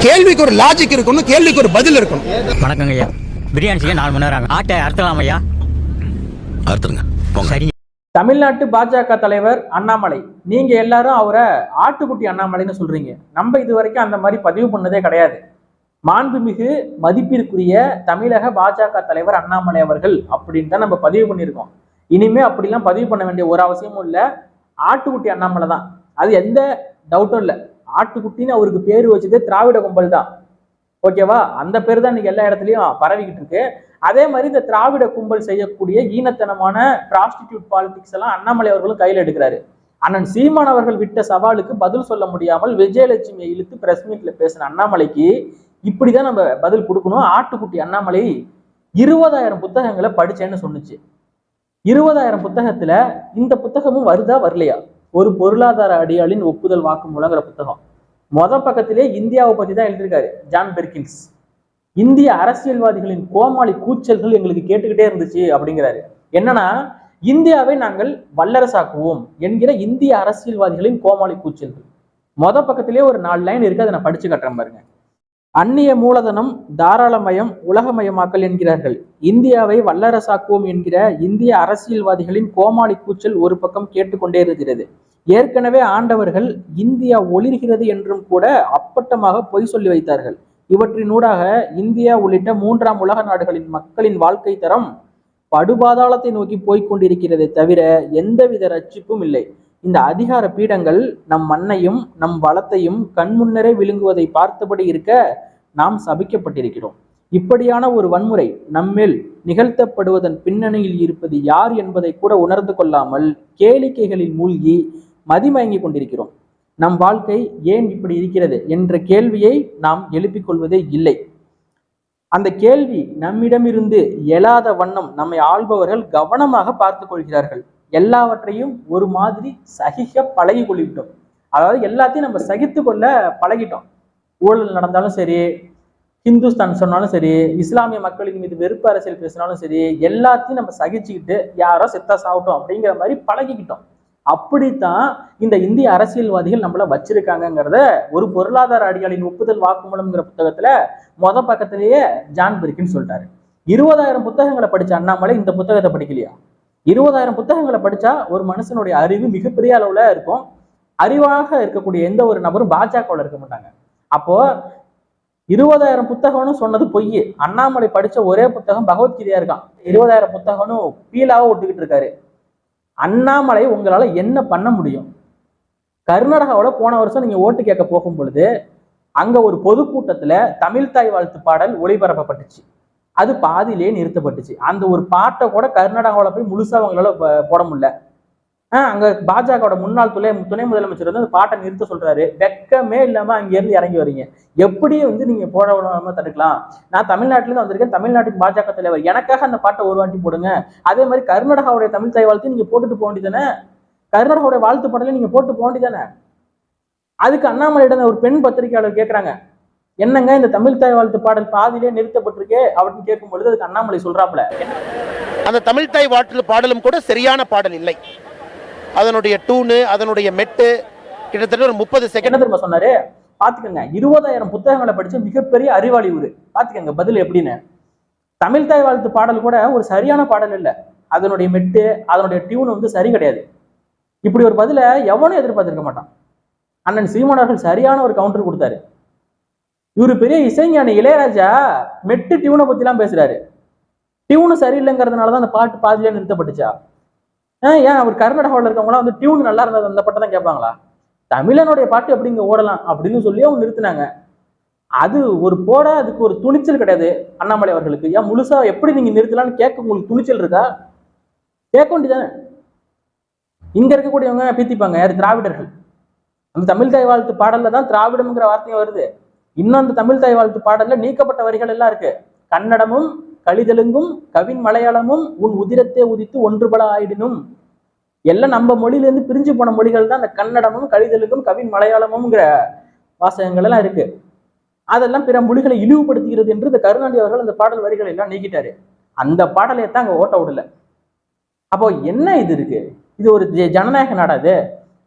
கேள்விக்கு ஒரு லாஜிக் இருக்கணும், கேள்விக்கு ஒரு பதில் இருக்கணும். வணக்கங்க ஐயா. பிரியாணி செய்ய 4 மணி நேரம் ஆகும். ஆட்டை அறுத்தலாம் ஐயா. அறுத்துருங்க. சரி. தமிழ்நாட்டு பாஜக தலைவர் அண்ணாமலை, நீங்க எல்லாரும் அவரை ஆட்டுக்குட்டி அண்ணாமலைன்னு சொல்றீங்க. நம்ம இது வரைக்கும் அந்த மாதிரி பதிவு பண்ணதே கிடையாது. மாண்புமிகு மதிப்பிற்குரிய தமிழக பாஜக தலைவர் அண்ணாமலை அவர்கள் அப்படின்னு தான் நம்ம பதிவு பண்ணியிருக்கோம். இனிமே அப்படிலாம் பதிவு பண்ண வேண்டிய ஒரு அவசியமும் இல்லை. ஆட்டுக்குட்டி அண்ணாமலை தான், அது எந்த டவுட்டும் இல்லை. ஆட்டுக்குட்டின்னு அவருக்கு பேர் வச்சதே திராவிட கும்பல் தான். ஓகேவா? அந்த பேர் தான் இன்னைக்கு எல்லா இடத்துலையும் பரவிக்கிட்டு இருக்கு. அதே மாதிரி இந்த திராவிட கும்பல் செய்யக்கூடிய ஈனத்தனமான பிராஸ்டிடியூட் பாலிடிக்ஸ் எல்லாம் அண்ணாமலை அவர்களும் கையில் எடுக்கிறாரு. அண்ணன் சீமான் அவர்கள் விட்ட சவாலுக்கு பதில் சொல்ல முடியாமல் விஜயலட்சுமியை இழுத்து பிரஸ் மீட்ல பேசின அண்ணாமலைக்கு இப்படிதான் நம்ம பதில் கொடுக்கணும். ஆட்டுக்குட்டி அண்ணாமலை 20,000 புத்தகங்களை படிச்சேன்னு சொன்னுச்சு. 20,000 புத்தகத்துல இந்த புத்தகமும் வருதா வரலையா? ஒரு பொருளாதார அடியாளின் ஒப்புதல் வாக்குமூலங்கிற புத்தகம் பக்கத்திலே இந்தியாவை பத்தி தான் எழுதியிருக்காரு ஜான் பெர்கின்ஸ். இந்திய அரசியல்வாதிகளின் கோமாளி கூச்சல்கள் எங்களுக்கு கேட்டுக்கிட்டே இருந்துச்சு அப்படிங்கிறாரு. என்னன்னா, இந்தியாவை நாங்கள் வல்லரசாக்குவோம் என்கிற இந்திய அரசியல்வாதிகளின் கோமாளி கூச்சல்கள் பக்கத்திலே ஒரு 4 லைன் இருக்கு. அதை நான் படிச்சு கட்டுறேன் பாருங்க. அந்நிய மூலதனம், தாராளமயம், உலகமயமாக்கல் என்கிறார்கள். இந்தியாவை வல்லரசாக்குவோம் என்கிற இந்திய அரசியல்வாதிகளின் கோமாளி கூச்சல் ஒரு பக்கம் கேட்டுக்கொண்டே இருக்கிறது. ஏற்கனவே ஆண்டவர்கள் இந்தியா ஒளிர்கிறது என்றும் கூட அப்பட்டமாக பொய் சொல்லி வைத்தார்கள். இவற்றினூடாக இந்தியா உள்ளிட்ட 3ஆம் உலக நாடுகளின் மக்களின் வாழ்க்கை தரம் படுபாதாளத்தை நோக்கி போய்கொண்டிருக்கிறதை தவிர எந்தவித ரட்சிப்பும் இல்லை. இந்த அதிகார பீடங்கள் நம் மண்ணையும் நம் வளத்தையும் கண்முன்னரே விழுங்குவதை பார்த்தபடி இருக்க நாம் சபிக்கப்பட்டிருக்கிறோம். இப்படியான ஒரு வன்முறை நம்மேல் நிகழ்த்தப்படுவதன் பின்னணியில் இருப்பது யார் என்பதை கூட உணர்ந்து கொள்ளாமல் கேளிக்கைகளில் மூழ்கி மதிமயங்கி கொண்டிருக்கிறோம். நம் வாழ்க்கை ஏன் இப்படி இருக்கிறது என்ற கேள்வியை நாம் எழுப்பிக் கொள்வதே இல்லை. அந்த கேள்வி நம்மிடமிருந்து எழாத வண்ணம் நம்மை ஆள்பவர்கள் கவனமாக பார்த்து கொள்கிறார்கள். எல்லாவற்றையும் ஒரு மாதிரி சகிக்க பழகி கொள்ளிட்டோம். அதாவது எல்லாத்தையும் நம்ம சகித்து கொள்ள பழகிட்டோம். ஊழல் நடந்தாலும் சரி, ஹிந்துஸ்தான் சொன்னாலும் சரி, இஸ்லாமிய மக்களின் மீது வெறுப்பு அரசியல் பேசினாலும் சரி, எல்லாத்தையும் நம்ம சகிச்சுக்கிட்டு யாரோ செத்தா சாப்பிட்டோம் அப்படிங்கிற மாதிரி பழகிக்கிட்டோம். அப்படித்தான் இந்த இந்திய அரசியல்வாதிகள் நம்மள வச்சிருக்காங்கிறத ஒரு பொருளாதார அடியாளின் ஒப்புதல் வாக்குமூலம்ங்கிற புத்தகத்துல பக்கத்திலேயே ஜான் பெர்கின்ஸ் சொல்லிட்டாரு. 20,000 புத்தகங்களை படிச்ச அண்ணாமலை இந்த புத்தகத்தை படிக்கலையா? 20,000 புத்தகங்களை படிச்சா ஒரு மனுஷனுடைய அறிவு மிகப்பெரிய அளவுல இருக்கும். அறிவாக இருக்கக்கூடிய எந்த ஒரு நபரும் பாஜகவில் இருக்க மாட்டாங்க. அப்போ 20,000 புத்தகம்னு சொன்னது பொய். அண்ணாமலை படிச்ச ஒரே புத்தகம் பகவத்கீதையா இருக்கான். 20,000 புத்தகம்னு பீலாக ஒட்டுக்கிட்டு இருக்காரு. அண்ணாமலை உங்களால என்ன பண்ண முடியும்? கர்நாடகாவோட போன வருஷம் நீங்க ஓட்டு கேட்க போகும் பொழுது அங்க ஒரு பொதுக்கூட்டத்துல தமிழ் தாய் வாழ்த்து பாடல் ஒளிபரப்பப்பட்டுச்சு. அது பாதியிலே நிறுத்தப்பட்டுச்சு. அந்த ஒரு பாட்டை கூட கர்நாடகாவில் போய் முழுசா அவங்களால போட முடியல. அங்க பாஜகவோட முன்னாள் துணை முதலமைச்சர் வந்து அந்த பாட்டை நிறுத்த சொல்றாரு. வெக்கமே இல்லாம அங்க இருந்து இறங்கி வரீங்க. எப்படி நீங்க போட விடாம தடுக்கலாம்? நான் தமிழ்நாட்டுல இருந்து வந்திருக்கேன், தமிழ்நாட்டுக்கு பாஜக தலைவர், எனக்காக அந்த பாட்டை ஒரு வாட்டி போடுங்க. அதே மாதிரி கர்நாடகாவுடைய தமிழ் தாய் வாழ்த்து நீங்க போட்டுட்டு போக வேண்டியதானே? கர்நாடகாவுடைய வாழ்த்து பாடலை நீங்க போட்டு போக வேண்டியதானே? அதுக்கு அண்ணாமலையிடம் ஒரு பெண் பத்திரிகையாளர் கேட்கிறாங்க, என்னங்க இந்த தமிழ் தாய் வாழ்த்து பாடல் பாதியிலே நிறுத்தப்பட்டிருக்கே அப்படின்னு கேட்கும் பொழுது அதுக்கு அண்ணாமலை சொல்றாப்புல, அந்த தமிழ் தாய் வாழ்த்து பாடலும் கூட சரியான பாடல் இல்லை. அதனுடைய டூனு, அதனுடைய மெட்டு கிட்டத்தட்ட ஒரு 30 செகண்ட் திரும்ப சொன்னாரு. பாத்துக்கங்க, 20,000 புத்தகங்களை படிச்ச மிகப்பெரிய அறிவாளி இவரு. பாத்துக்கங்க பதில் எப்படின்னு. தமிழ் தாய் வாழ்த்து பாடல் கூட ஒரு சரியான பாடல் இல்லை. அதனுடைய மெட்டு, அதனுடைய டியூன் சரி கிடையாது. இப்படி ஒரு பதில எவனும் எதிர்பார்த்திருக்க மாட்டான். அண்ணன் சீமான் அவர்கள் சரியான ஒரு கவுண்டர் கொடுத்தாரு. இவரு பெரிய இசைஞானி இளையராஜா மெட்டு டியூனை பத்தி எல்லாம் பேசுறாரு. டியூனு சரியில்லைங்கிறதுனாலதான் அந்த பாட்டு பாதியிலே நிறுத்தப்பட்டுச்சா? ஏன் அவர் கர்நாடகாவில் இருக்கவங்களாம் டியூன் நல்லா இருந்தது அந்த பாட்டை தான் கேட்பாங்களா? தமிழனுடைய பாட்டு எப்படிங்க ஓடலாம் அப்படின்னு சொல்லி அவங்க நிறுத்தினாங்க. அது ஒரு அதுக்கு ஒரு துணிச்சல் கிடையாது அண்ணாமலை அவர்களுக்கு. ஏன் முழுசா எப்படி நீங்க நிறுத்தலாம்னு கேட்க உங்களுக்கு துணிச்சல் இருக்கா? கேட்க வேண்டியதானே. இங்க இருக்கக்கூடியவங்க பீத்திப்பாங்க, யாரு? திராவிடர்கள். அந்த தமிழ் தாய் வாழ்த்து பாடல்ல தான் திராவிடம்ங்கிற வார்த்தையும் வருது. இன்னும் அந்த தமிழ் தாய் வாழ்த்து பாடல்ல நீக்கப்பட்ட வரிகள் எல்லாம் இருக்கு. கன்னடமும் கலிதெலுங்கும் கவின் மலையாளமும் உன் உதிரத்தை உதித்து ஒன்றுபட ஆயிடணும். எல்லாம் நம்ம மொழியிலேருந்து பிரிஞ்சு போன மொழிகள் தான் அந்த கன்னடமும் கலிதெலுங்கும் கவின் மலையாளமும்ங்கிற வாசகங்கள் எல்லாம் இருக்கு. அதெல்லாம் பிற மொழிகளை இழிவுபடுத்துகிறது என்று இந்த கருணாநிதி அவர்கள் அந்த பாடல் வரிகளை எல்லாம் நீக்கிட்டாரு. அந்த பாடலை தான் அங்க ஓட்ட விடல. அப்போ என்ன இது இருக்கு? இது ஒரு ஜனநாயக நாடாது.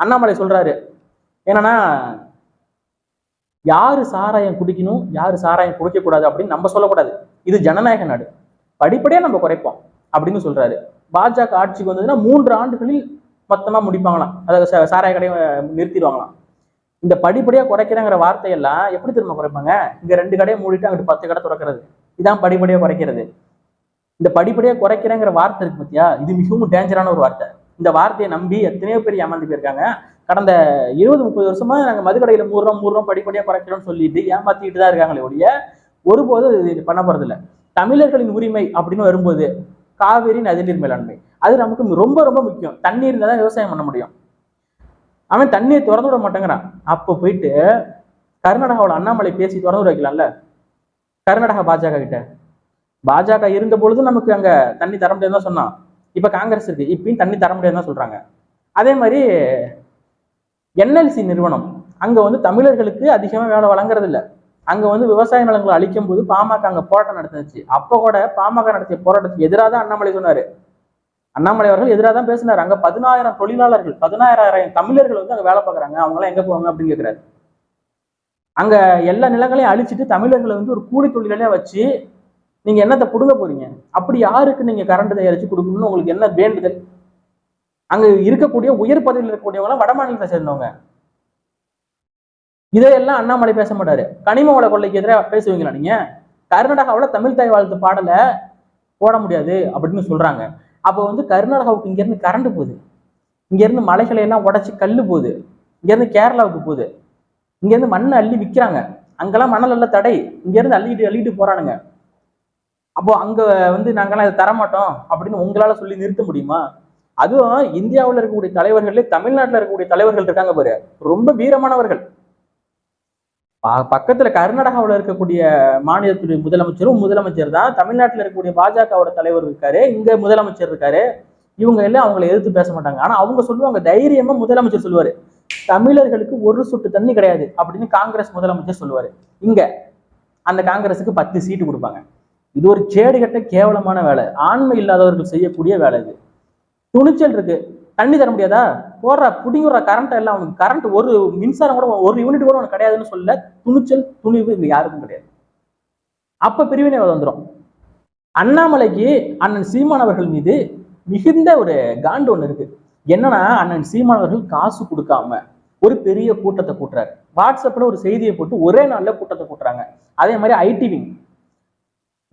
அண்ணாமலை சொல்றாரு என்னன்னா, யாரு சாராயம் குடிக்கணும், யாரு சாராயம் குடிக்க கூடாது அப்படின்னு நம்ம சொல்லக்கூடாது. இது ஜனநாயக நாடு, படிப்படியா நம்ம குறைப்போம் அப்படின்னு சொல்றாரு. பாஜக ஆட்சிக்கு வந்ததுன்னா 3 ஆண்டுகளில் மொத்தமா முடிப்பாங்களாம், அதாவது சாராய கடையை நிறுத்திடுவாங்களாம். இந்த படிப்படியா குறைக்கிறங்கிற வார்த்தையெல்லாம் எப்படி திரும்ப குறைப்பாங்க? இங்க 2 கடையை மூடிட்டு அங்கிட்டு 10 கடை திறக்கிறது, இதான் படிப்படியா குறைக்கிறது. இந்த படிப்படியா குறைக்கிறேங்கிற வார்த்தை இருக்கு பத்தியா, இது மிகவும் டேஞ்சரான ஒரு வார்த்தை. இந்த வார்த்தையை நம்பி எத்தனையோ பேர் ஏமாந்து போயிருக்காங்க. கடந்த 20-30 வருஷமா நாங்க மதுக்கடையில மூடுறோம் படிப்படியா குறைக்கிறோம்னு சொல்லிட்டு ஏமாத்திட்டு தான் இருக்காங்களே ஒழிய ஒருபோது இது பண்ண போறது இல்லை. தமிழர்களின் உரிமை அப்படின்னு வரும்போது காவிரி நதிநீர் மேலாண்மை அது நமக்கு ரொம்ப ரொம்ப முக்கியம். தண்ணீர் இருந்தால் தான் விவசாயம் பண்ண முடியும். அவன் தண்ணியை திறந்து விட மாட்டேங்கிறான். அப்போ போயிட்டு கர்நாடகாவோட அண்ணாமலை பேசி திறந்து விட வைக்கலாம்ல கர்நாடகா பாஜக கிட்ட. பாஜக இருந்த பொழுதும் நமக்கு அங்க தண்ணி தர முடியாதுன்னு தான் சொன்னான். இப்ப காங்கிரஸ் இருக்கு, இப்பயும் தண்ணி தர முடியாதுன்னு தான் சொல்றாங்க. அதே மாதிரி என்எல்சி நிறுவனம் அங்க தமிழர்களுக்கு அதிகமா வேலை வழங்குறது இல்லை. அங்க விவசாய நிலங்களை அழிக்கும் போது பாமக அங்க போராட்டம் நடந்துச்சு. அப்ப கூட பாமக நடத்திய போராட்டத்துக்கு எதிராக தான் அண்ணாமலை சொன்னாரு. அண்ணாமலை அவர்கள் எதிராக தான் பேசினார். அங்க 10,000 தொழிலாளர்கள் 16,000 தமிழர்கள் அங்க வேலை பார்க்குறாங்க, அவங்க எல்லாம் எங்க போவாங்க அப்படின்னு கேட்கிறாரு. அங்க எல்லா நிலங்களையும் அழிச்சிட்டு தமிழர்களை ஒரு கூலி தொழிலாளியா வச்சு நீங்க என்னத்தை புடுங்க போறீங்க? அப்படி யாருக்கு நீங்க கரண்ட் தயாரிச்சு கொடுக்கணும்னு உங்களுக்கு என்ன வேண்டுதல்? அங்க இருக்கக்கூடிய உயர் பதவியில் இருக்கக்கூடியவங்க வட மாநிலத்தை சேர்ந்தவங்க. இதையெல்லாம் அண்ணாமலை பேச மாட்டாரு. கனிம வள கொள்ளைக்கு எதிராக பேசுவீங்களா நீங்க? கர்நாடகாவில் தமிழ் தாய் வாழ்த்து பாடலை போட முடியாது அப்படின்னு சொல்றாங்க. அப்போ கர்நாடகாவுக்கு இங்க இருந்து கரண்ட் போகுது, இங்க இருந்து மலைகளை எல்லாம் உடைச்சு கல்லு போகுது, இங்க இருந்து கேரளாவுக்கு போகுது, இங்க இருந்து மண்ணை அள்ளி விற்கிறாங்க. அங்கெல்லாம் மணல் எல்லாம் தடை, இங்க இருந்து அள்ளிட்டு போறானுங்க. அப்போ அங்க நாங்கெல்லாம் இதை தரமாட்டோம் அப்படின்னு உங்களால சொல்லி நிறுத்த முடியுமா? அதுவும் இந்தியாவில் இருக்கக்கூடிய தலைவர்களே தமிழ்நாட்டில் இருக்கக்கூடிய தலைவர்கள் இருக்காங்க பாரு, ரொம்ப வீரமானவர்கள். பக்கத்துல கர்நாடகாவில் இருக்கக்கூடிய மாநிலத்துடைய முதலமைச்சர் தான், தமிழ்நாட்டில் இருக்கக்கூடிய பாஜகவோட தலைவர் இருக்காரு, இங்க முதலமைச்சர் இருக்காரு. இவங்க எல்லாம் அவங்களை எதிர்த்து பேச மாட்டாங்க. ஆனா அவங்க சொல்லுவாங்க, தைரியமா முதலமைச்சர் சொல்லுவாரு, தமிழர்களுக்கு ஒரு சொட்டு தண்ணி கிடையாது அப்படின்னு காங்கிரஸ் முதலமைச்சர் சொல்லுவாரு. இங்க அந்த காங்கிரஸுக்கு 10 சீட்டு கொடுப்பாங்க. இது ஒரு கேடுகட்ட கேவலமான வேலை, ஆண்மை இல்லாதவர்கள் செய்யக்கூடிய வேலை. இது துணிச்சல் இருக்கு. தண்ணி தர முடியாதா? போடுற புடிங்குற கரண்ட் எல்லாம் அவனுக்கு கரண்ட் ஒரு மின்சாரம் கூட 1 யூனிட் கூட உனக்கு கிடையாதுன்னு சொல்ல துணிச்சல் துணிவு இங்க யாருக்கும் கிடையாது. அப்ப பிரிவினை வந்துடும். அண்ணாமலைக்கு அண்ணன் சீமான் அவர்கள் மீது மிகுந்த ஒரு காண்டு ஒண்ணு இருக்கு. என்னன்னா, அண்ணன் சீமான் அவர்கள் காசு கொடுக்காம ஒரு பெரிய கூட்டத்தை கூட்டுறாரு. வாட்ஸ்அப்ல ஒரு செய்தியை போட்டு ஒரே நாள்ல கூட்டத்தை கூட்டுறாங்க. அதே மாதிரி ஐடிவி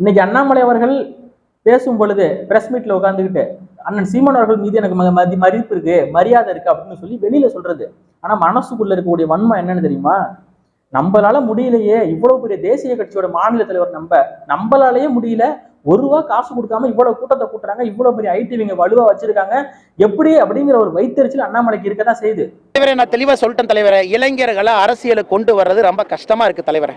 இன்னைக்கு அண்ணாமலை அவர்கள் பேசும் பொழுது பிரஸ் மீட்ல உட்காந்துக்கிட்டு அண்ணன் சீமான் அவர்கள் மீது எனக்கு மதிப்பு இருக்கு, மரியாதை இருக்கு அப்படின்னு சொல்லி வெளியில சொல்றது. ஆனா மனசுக்குள்ள இருக்கக்கூடிய வன்மை என்னன்னு தெரியுமா? நம்மளால முடியலையே, இவ்வளவு பெரிய தேசிய கட்சியோட மாநில தலைவர் நம்மளாலேயே முடியல, 1 ரூபா காசு கொடுக்காம இவ்வளவு கூட்டத்தை கூட்டுறாங்க, இவ்வளவு பெரிய ஐடிவிங்க வலுவா வச்சிருக்காங்க, எப்படி அப்படிங்கிற ஒரு வைத்தறிச்சல் அண்ணாமலைக்கு இருக்கதான் செய்யுது. தலைவரே, நான் தெளிவா சொல்லிட்டேன் தலைவரை, இளைஞர்களை அரசியலுக்கு கொண்டு வர்றது ரொம்ப கஷ்டமா இருக்கு தலைவரை.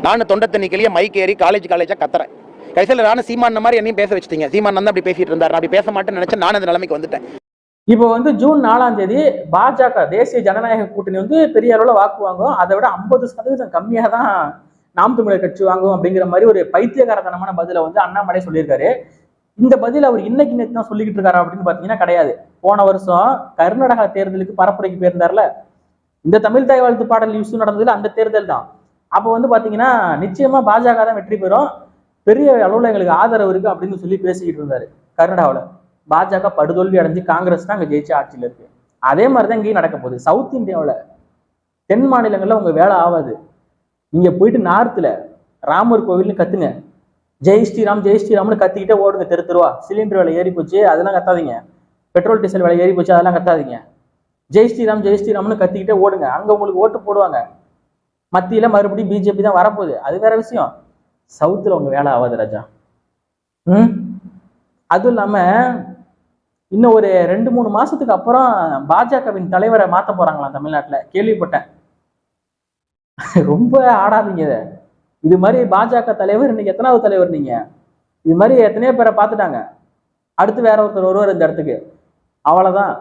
நானும் தொண்டை தண்ணிக்கிலேயே மைக் ஏறி காலேஜா கத்துறேன். கடைசியில் நானும் சீமான் மாதிரி என்னையும் பேச வச்சுட்டீங்க. சீமான் தான் அப்படி பேசிட்டு இருந்தாரு, அப்படி பேச மாட்டேன்னு நினைச்சேன். நான் அந்த நிலைமைக்கு வந்துட்டேன். இப்போ ஜூன் 4ஆம் தேதி பாஜக தேசிய ஜனநாயக கூட்டணி பெரிய அளவுல வாக்கு வாங்கும். அதை விட 50% கம்மியாக தான் நாம் தமிழர் கட்சி வாங்கும் அப்படிங்கிற மாதிரி ஒரு பைத்தியகாரத்தனமான பதில அண்ணாமலை சொல்லியிருக்காரு. இந்த பதில் அவர் இன்னைக்கு நேற்று தான் சொல்லிக்கிட்டு இருக்காரு அப்படின்னு பாத்தீங்கன்னா கிடையாது. போன வருஷம் கர்நாடகா தேர்தலுக்கு பரப்புரைக்கு போயிருந்தார்ல, இந்த தமிழ் தாய் வாழ்த்து பாடல் இஷ்யூ நடந்ததுல அந்த தேர்தல் தான். அப்போ பாத்தீங்கன்னா நிச்சயமா பாஜக தான் வெற்றி பெறும், பெரிய அளவுல எங்களுக்கு ஆதரவு இருக்கு அப்படின்னு சொல்லி பேசிக்கிட்டு இருந்தாரு. கர்நாடகாவில் பாஜக படுதோல்வி அடைஞ்சு காங்கிரஸ் தான் அங்க ஜெயிச்ச ஆட்சியில் இருக்கு. அதே மாதிரிதான் இங்கேயும் நடக்க போகுது. சவுத் இந்தியாவில் தென் மாநிலங்கள்ல உங்க வேலை ஆகாது. நீங்க போயிட்டு நார்த்ல ராமர் கோவில்னு கத்துங்க, ஜெய் ஸ்ரீராம்னு கத்திக்கிட்டே ஓடுங்க. தெருவா சிலிண்டர் விலை ஏறி போச்சு அதெல்லாம் கத்தாதீங்க, பெட்ரோல் டீசல் விலை ஏறி போச்சு அதெல்லாம் கத்தாதீங்க. ஜெய் ஸ்ரீராம்னு கத்திக்கிட்டே ஓடுங்க. அங்க உங்களுக்கு ஓட்டு போடுவாங்க. மத்தியில மறுபடியும் பிஜேபி தான் வரப்போகுது, அது வேற விஷயம். சவுத்துல உங்க வேலை ஆகாது ராஜா. அதுவும் இல்லாம இன்னும் ஒரு 2-3 மாசத்துக்கு அப்புறம் பாஜகவின் தலைவரை மாத்த போறாங்களாம் தமிழ்நாட்டுல, கேள்விப்பட்டேன். ரொம்ப ஆடாதீங்க. இது மாதிரி பாஜக தலைவர் இன்னைக்கு எத்தனாவது தலைவர்? நீங்க இது மாதிரி எத்தனையோ பேரை பார்த்துட்டாங்க. அடுத்து வேற ஒருத்தர் வருவார் இந்த இடத்துக்கு, அவ்வளவுதான்.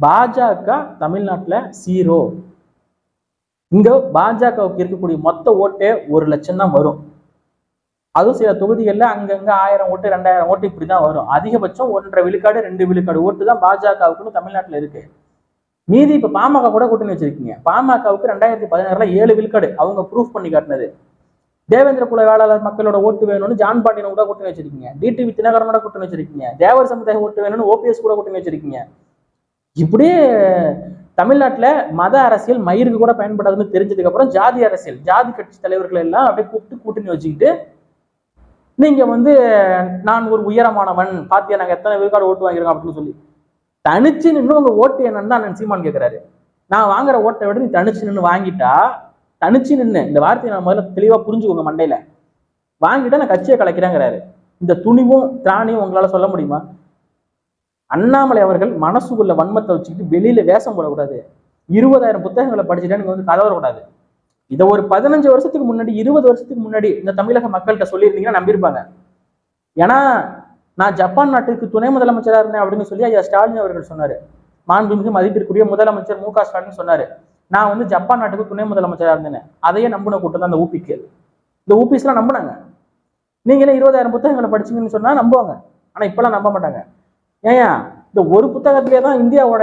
பாஜக தமிழ்நாட்டுல 0. இங்க பாஜகவுக்கு இருக்கக்கூடிய மொத்த ஓட்டே 1 லட்சம் தான் வரும். அதுவும் சில தொகுதிகளில் அங்கங்க 1000 ஓட்டு 2000 ஓட்டு இப்படிதான் வரும். அதிகபட்சம் 1.5 விழுக்காடு 2 விழுக்காடு ஓட்டு தான் பாஜகவுக்குன்னு தமிழ்நாட்டில் இருக்கு. மீதி இப்ப பாமக கூட கூட்டணி வச்சிருக்கீங்க. பாமகவுக்கு 2016 7 விழுக்காடு அவங்க ப்ரூஃப் பண்ணி காட்டினது. தேவேந்திர குல வேளாளர் மக்களோட ஓட்டு வேணும்னு ஜான் பாண்டியன் கூட கூட்டணி வச்சிருக்கீங்க. டிடிவி தினகரனோட கூட்டணி வச்சிருக்கீங்க. தேவர் சமுதாய ஓட்டு வேணும்னு ஓபிஎஸ் கூட கூட்டணி வச்சிருக்கீங்க. இப்படியே தமிழ்நாட்டுல மத அரசியல் மயிருக்கு கூட பயன்படாதுன்னு தெரிஞ்சதுக்கு அப்புறம் ஜாதி அரசியல், ஜாதி கட்சி தலைவர்கள் எல்லாம் அப்படியே கூப்பிட்டு கூட்டணி வச்சுக்கிட்டு நீங்க நான் ஒரு உயரமானவன் பாத்தியா நாங்க எத்தனை விழுக்காடு ஓட்டு வாங்கிருக்கோம் அப்படின்னு சொல்லி தனிச்சு நின்று உங்க ஓட்டு என்னன்னு தான் அண்ணன் சீமான் கேட்கிறாரு. நான் வாங்குற ஓட்டை விட நீ தனிச்சு நின்று வாங்கிட்டா, தனிச்சு நின்று இந்த வார்த்தையை நான் முதல்ல தெளிவா புரிஞ்சுக்கோங்க மண்டையில, வாங்கிட்டா நான் கட்சியை கலைக்கிறேங்கிறாரு. இந்த துணிவும் திராணியும் உங்களால சொல்ல முடியுமா? அண்ணாமலை அவர்கள் மனசுக்குள்ள வன்மத்தை வச்சுக்கிட்டு வெளியில வேஷம் போடக்கூடாது. 20,000 புத்தகங்களை படிச்சுட்டா நீங்க கதை வரக்கூடாது. இதை ஒரு 15 வருஷத்துக்கு முன்னாடி 20 வருஷத்துக்கு முன்னாடி இந்த தமிழக மக்கள்கிட்ட சொல்லியிருந்தீங்கன்னா நம்பியிருப்பாங்க. ஏன்னா நான் ஜப்பான் நாட்டுக்கு துணை முதலமைச்சரா இருந்தேன் அப்படின்னு சொல்லி ஐயா ஸ்டாலின் அவர்கள் சொன்னாரு. மாண்புமிகு மதிப்பிற்குரிய முதலமைச்சர் மு க ஸ்டாலின் சொன்னாரு, நான் ஜப்பான் நாட்டுக்கு துணை முதலமைச்சரா இருந்தேன். அதையே நம்பின கூட்டம் தான் அந்த ஊபிக்கு. இந்த ஊபிஸ் எல்லாம் நம்பினாங்க. நீங்களே 20,000 புத்தகங்களை படிச்சீங்கன்னு சொன்னா நம்புவாங்க. ஆனா இப்பெல்லாம் நம்ப மாட்டாங்க. ஏன் இந்த ஒரு புத்தகத்திலே தான் இந்தியாவோட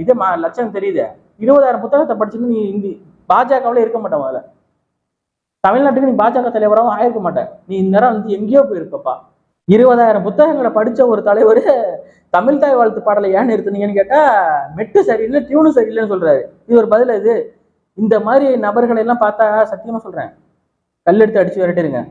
இதே லட்சம் தெரியுது. 20,000 புத்தகத்தை படிச்சுட்டு நீ பாஜகவுல இருக்க மாட்டேன். முதல்ல தமிழ்நாட்டுக்கு நீ பாஜக தலைவராகவும் ஆயிருக்க மாட்டேன். நீ இந்த நேரம் எங்கேயோ போயிருக்கப்பா. 20,000 புத்தகங்களை படிச்ச ஒரு தலைவர் தமிழ் தாய் வாழ்த்து பாடலை ஏன் நிறுத்துனீங்கன்னு கேட்டா மெட்டு சரியில்லை, டியூனு சரியில்லைன்னு சொல்றாரு. இது ஒரு பதில். இது இந்த மாதிரி நபர்களை எல்லாம் பார்த்தா சத்தியமா சொல்றேன், கல்லெடுத்து அடிச்சு விரட்டிருங்க.